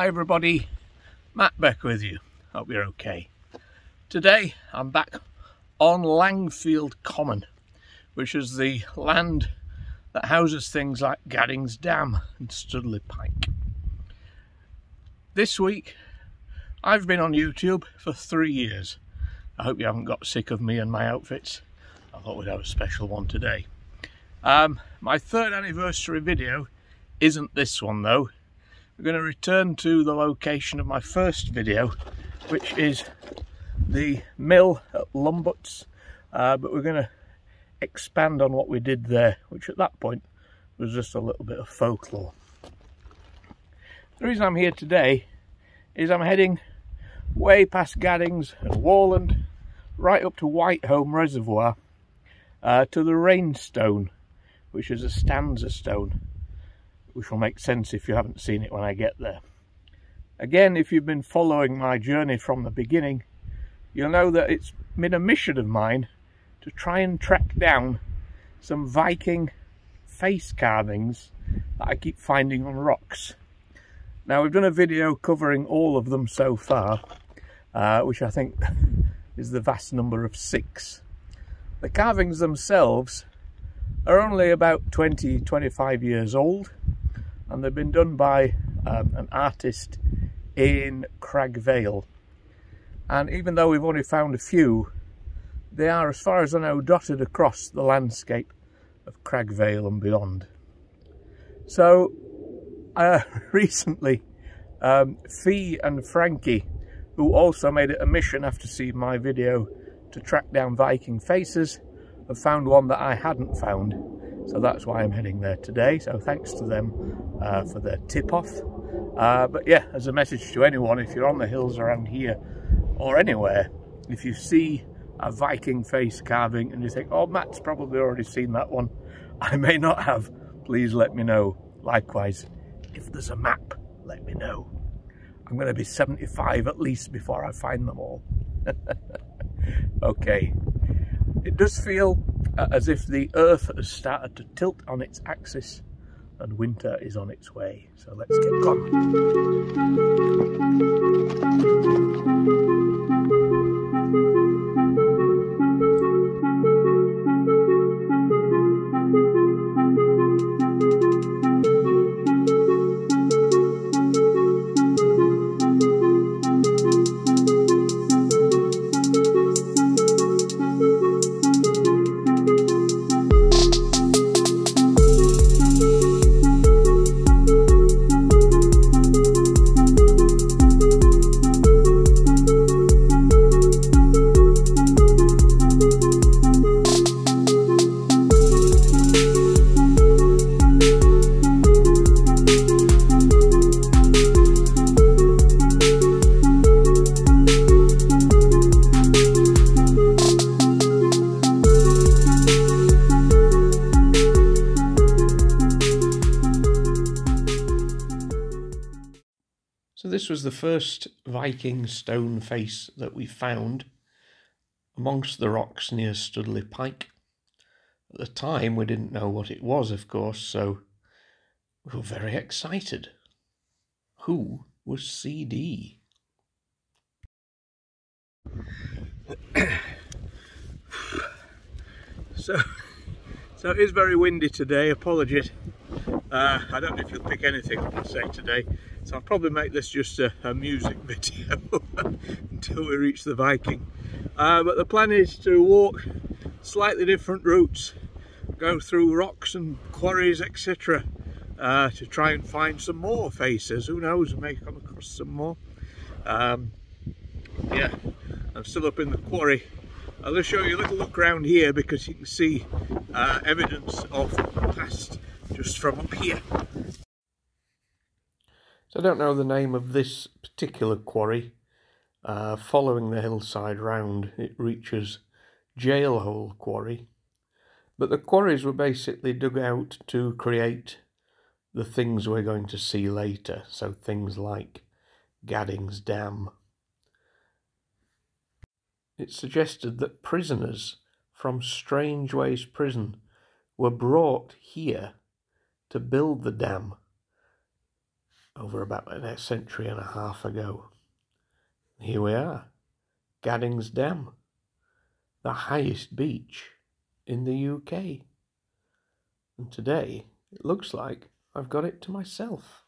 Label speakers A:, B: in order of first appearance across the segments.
A: Hi everybody, Matt Beck with you. Hope you're okay. Today I'm back on Langfield Common, which is the land that houses things like Gadding's Dam and Stoodley Pike. This week I've been on YouTube for 3 years. I hope you haven't got sick of me and my outfits. I thought we'd have a special one today. My 3rd anniversary video isn't this one though. We're going to return to the location of my first video, which is the mill at Lumbuts, but we're going to expand on what we did there, which at that point was just a little bit of folklore. The reason I'm here today is I'm heading way past Gaddings and Warland, right up to Whitehome Reservoir, to the Rainstone, which is a stanza stone, which will make sense if you haven't seen it when I get there. Again, if you've been following my journey from the beginning, you'll know that it's been a mission of mine to try and track down some Viking face carvings that I keep finding on rocks. Now, we've done a video covering all of them so far, which I think is the vast number of 6. The carvings themselves are only about 20-25 years old, and they've been done by an artist in Cragg Vale. And even though we've only found a few, they are, as far as I know, dotted across the landscape of Cragg Vale and beyond. So recently, Fee and Frankie, who also made it a mission after seeing my video to track down Viking faces, have found one that I hadn't found. So that's why I'm heading there today. So thanks to them for their tip-off. But yeah, as a message to anyone, if you're on the hills around here or anywhere, if you see a Viking face carving and you think, oh, Matt's probably already seen that one, I may not have, please let me know. Likewise, if there's a map, let me know. I'm going to be 75 at least before I find them all. Okay. It does feel as if the earth has started to tilt on its axis and winter is on its way. So let's get going. So this was the first Viking stone face that we found amongst the rocks near Stoodley Pike. At the time we didn't know what it was, of course, so we were very excited. Who was CD? So it is very windy today, apologies. I don't know if you'll pick anything up I say today, so I'll probably make this just a music video until we reach the Viking. But the plan is to walk slightly different routes, go through rocks and quarries, etc., to try and find some more faces. Who knows, we may come across some more. Yeah, I'm still up in the quarry. I'll just show you a little look around here because you can see evidence of the past just from up here. So I don't know the name of this particular quarry. Following the hillside round, it reaches Jailhole Quarry. But the quarries were basically dug out to create the things we're going to see later. So things like Gadding's Dam. It suggested that prisoners from Strangeways Prison were brought here to build the dam over about a century and a half ago. Here we are, Gadding's Dam, the highest beach in the UK. And today it looks like I've got it to myself.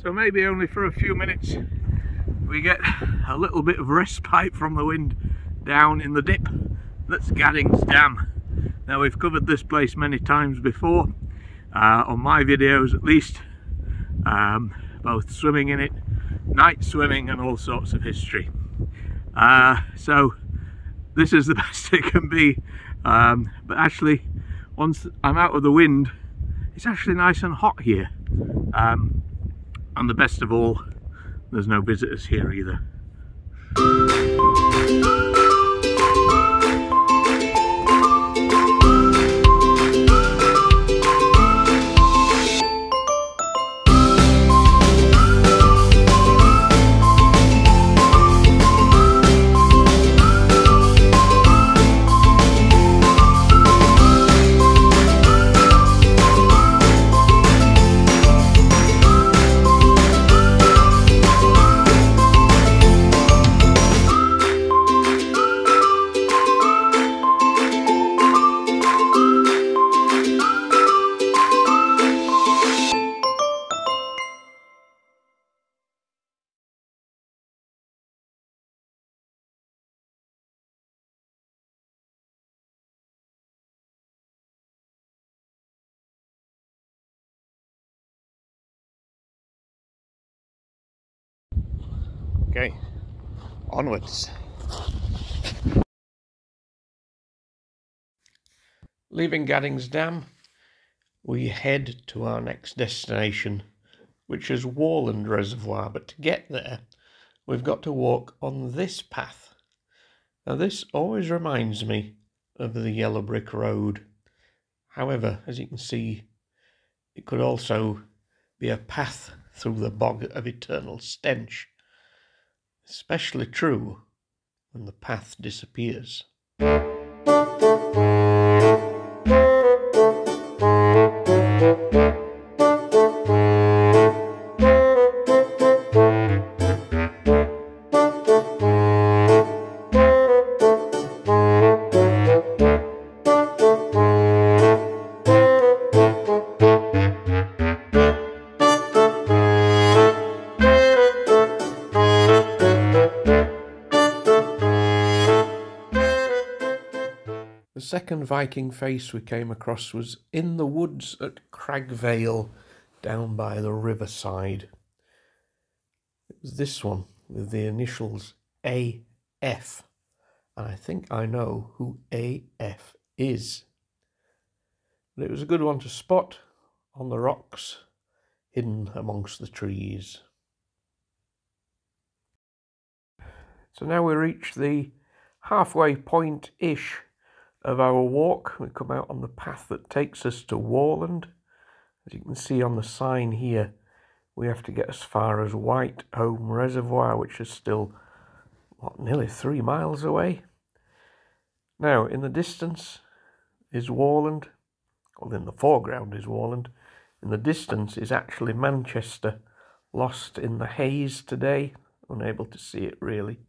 A: So maybe only for a few minutes we get a little bit of respite from the wind down in the dip that's Gadding's Dam. Now, we've covered this place many times before, on my videos at least, both swimming in it, night swimming and all sorts of history. So this is the best it can be, but actually once I'm out of the wind it's actually nice and hot here, and the best of all, there's no visitors here either. Okay, onwards. Leaving Gadding's Dam, we head to our next destination, which is Warland Reservoir, but to get there we've got to walk on this path. Now, this always reminds me of the yellow brick road. However, as you can see, it could also be a path through the bog of eternal stench. Especially true when the path disappears. The second Viking face we came across was in the woods at Cragg Vale, down by the riverside. It was this one with the initials AF, and I think I know who AF is. But it was a good one to spot on the rocks, hidden amongst the trees. So now we reach the halfway point-ish of our walk. We come out on the path that takes us to Warland. As you can see on the sign here, we have to get as far as Whitehome Reservoir, which is still, what, nearly 3 miles away. Now, in the distance is Warland, well, in the foreground is Warland. In the distance is actually Manchester, lost in the haze today, unable to see it really.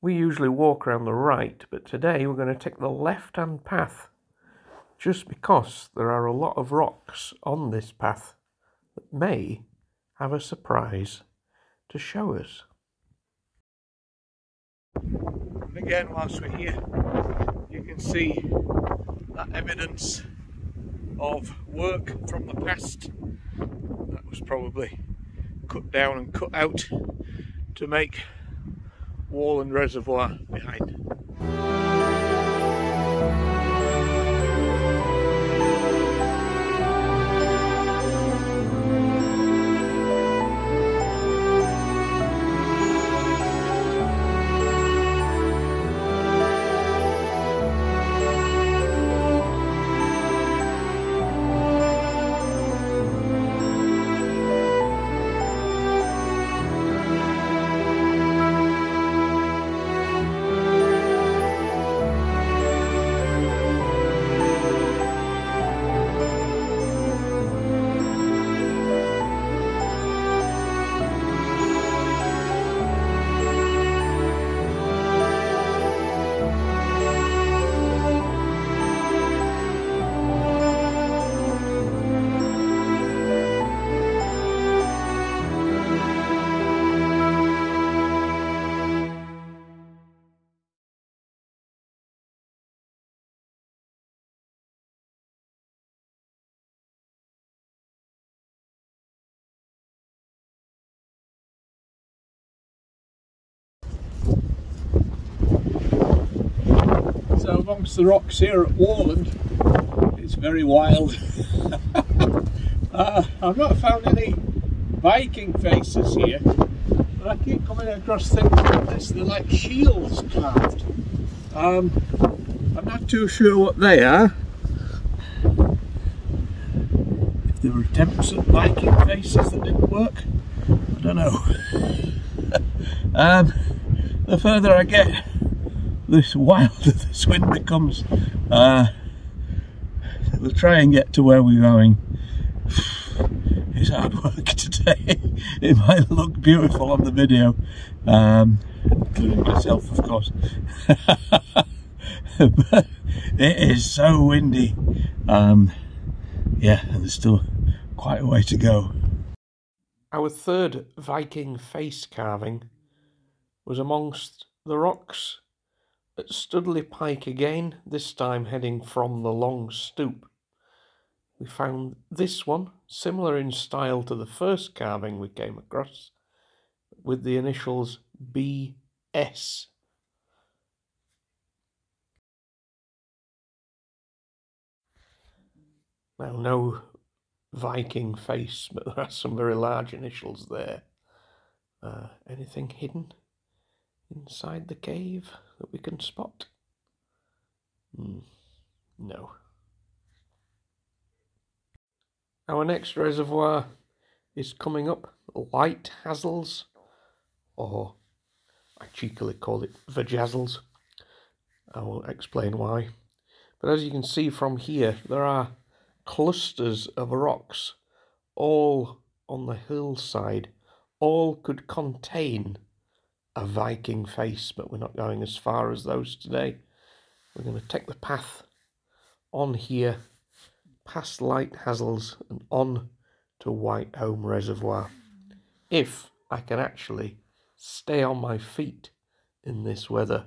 A: We usually walk around the right, but today we're going to take the left-hand path, just because there are a lot of rocks on this path that may have a surprise to show us. And again, whilst we're here, you can see that evidence of work from the past that was probably cut down and cut out to make Warland Reservoir behind. amongst the rocks here at Warland. It's very wild. I've not found any Viking faces here, but I keep coming across things like this. They're like shields carved. I'm not too sure what they are. If there were attempts at Viking faces that didn't work, I don't know. The further I get, the wilder this wind becomes. We'll try and get to where we're going. It's hard work today. It might look beautiful on the video, including myself, of course. But it is so windy. Yeah, and there's still quite a way to go. Our third Viking face carving was amongst the rocks at Stoodley Pike again, this time heading from the long stoop. We found this one, similar in style to the first carving we came across, with the initials BS. Now, no Viking face, but there are some very large initials there. Anything hidden inside the cave that we can spot? No. Our next reservoir is coming up, Light Hazzles, or I cheekily call it Vajazzles. I will explain why. But as you can see from here, there are clusters of rocks all on the hillside. All could contain a Viking face, but we're not going as far as those today. We're going to take the path on here, past Light Hazzles and on to Whitehome Reservoir, if I can actually stay on my feet in this weather.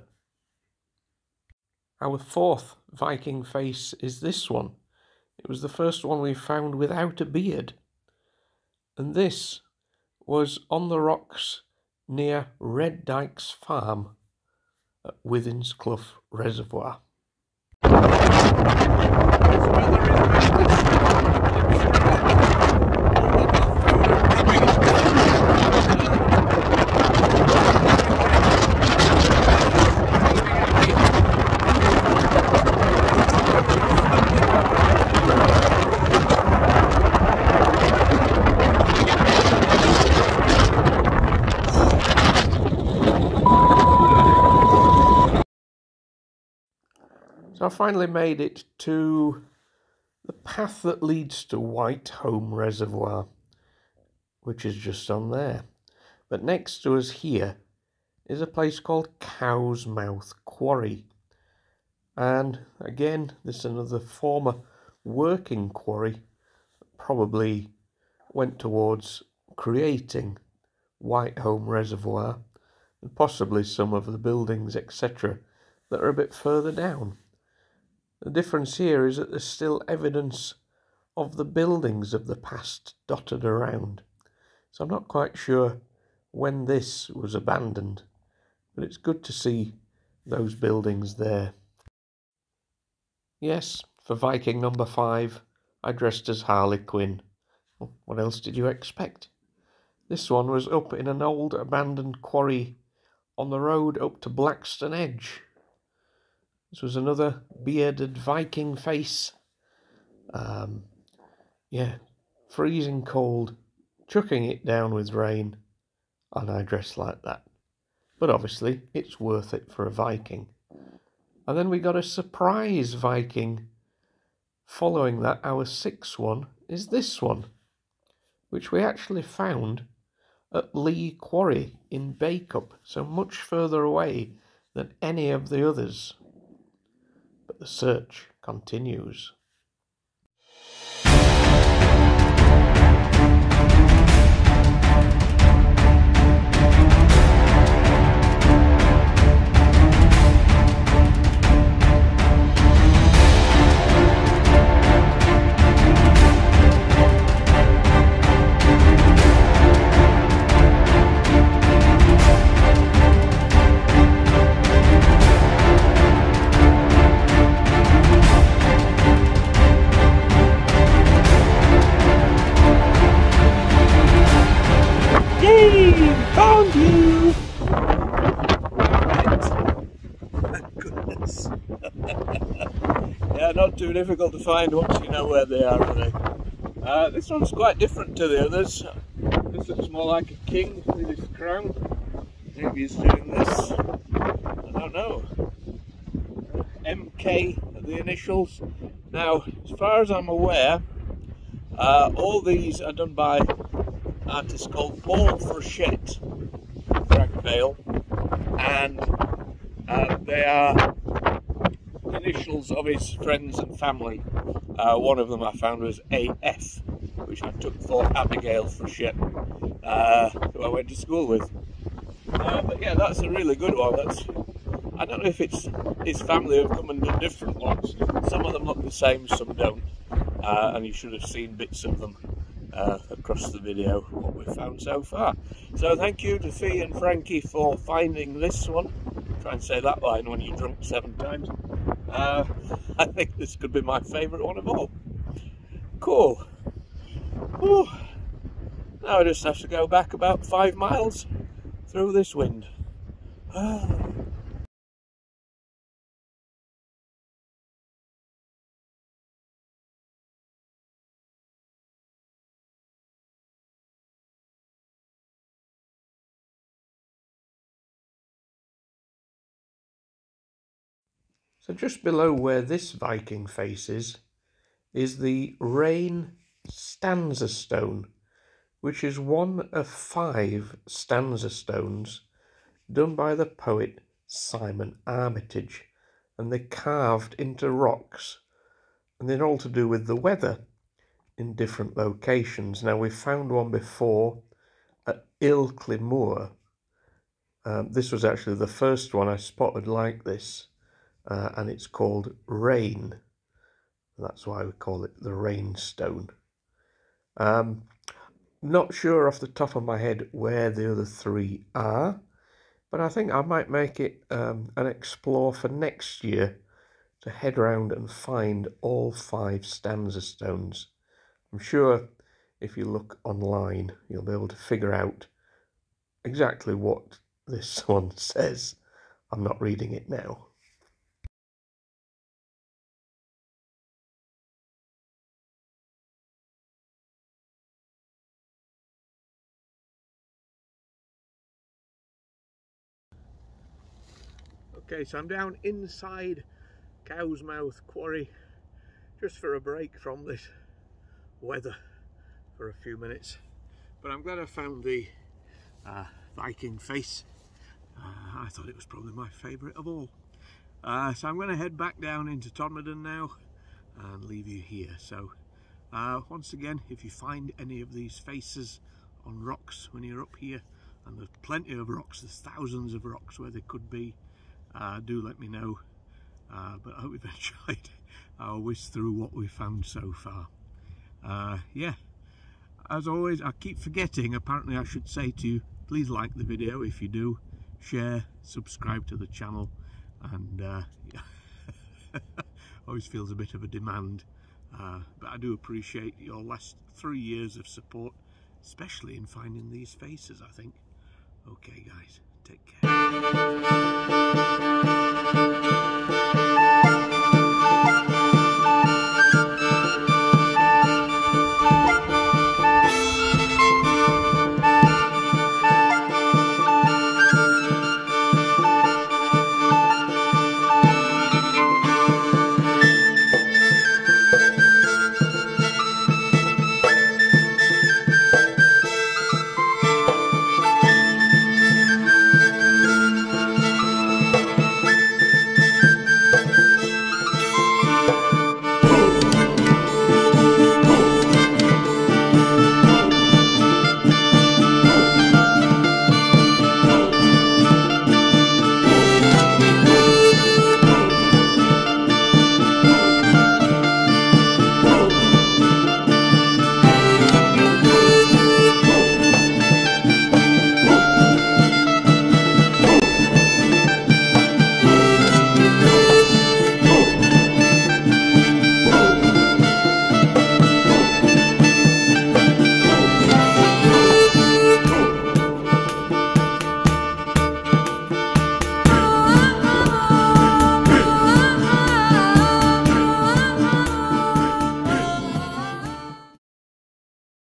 A: Our fourth Viking face is this one. It was the first one we found without a beard, and this was on the rocks near Red Dyke's farm at Withinsclough Reservoir. So I finally made it to the path that leads to Whitehome Reservoir, which is just on there. But next to us here is a place called Cowsmouth Quarry. And again, this is another former working quarry that probably went towards creating Whitehome Reservoir and possibly some of the buildings, etc., that are a bit further down. The difference here is that there's still evidence of the buildings of the past dotted around. So I'm not quite sure when this was abandoned, but it's good to see those buildings there. Yes, for Viking number 5, I dressed as Harley Quinn. Well, what else did you expect? This one was up in an old abandoned quarry on the road up to Blackstone Edge. This was another bearded Viking face. Yeah, freezing cold, chucking it down with rain, and I dressed like that. But obviously, it's worth it for a Viking. And then we got a surprise Viking. Following that, our 6th one is this one, which we actually found at Lee Quarry in Bacup, so much further away than any of the others. But the search continues. Found you! Thank goodness. Yeah, not too difficult to find once you know where they are, are they? This one's quite different to the others. This looks more like a king with his crown. Maybe he's doing this. I don't know. MK are the initials. Now, as far as I'm aware, all these are done by an artist called Paul Frechette, Cragg Vale, and they are initials of his friends and family. One of them I found was AF, which I took for Abigail Frechette, who I went to school with. But yeah, that's a really good one. I don't know if it's his family have come and done different ones. Some of them look the same, some don't. And you should have seen bits of them across the video, what we've found so far. So thank you to Fee and Frankie for finding this one. Try and say that line when you're drunk 7 times. I think this could be my favourite one of all. Cool. Whew. Now I just have to go back about 5 miles through this wind. So just below where this Viking face is the Rain stanza stone, which is one of 5 stanza stones done by the poet Simon Armitage, and they're carved into rocks, and they're all to do with the weather in different locations. Now, we've found one before at Ilkley Moor. This was actually the first one I spotted like this, and it's called Rain. That's why we call it the Rain Stone. Not sure off the top of my head where the other 3 are, but I think I might make it an explore for next year to head round and find all 5 stanza stones. I'm sure if you look online you'll be able to figure out exactly what this one says. I'm not reading it now. Okay, so I'm down inside Cowsmouth Quarry just for a break from this weather for a few minutes. But I'm glad I found the Viking face. I thought it was probably my favourite of all. So I'm going to head back down into Todmorden now and leave you here. So once again, if you find any of these faces on rocks when you're up here, and there's plenty of rocks, there's thousands of rocks where they could be, do let me know. But I hope you've enjoyed our whiz through what we found so far. Yeah, as always, I keep forgetting, apparently I should say to you, please like the video if you do, share, subscribe to the channel, and yeah, always feels a bit of a demand, but I do appreciate your last 3 years of support, especially in finding these faces, I think. Okay guys, take care.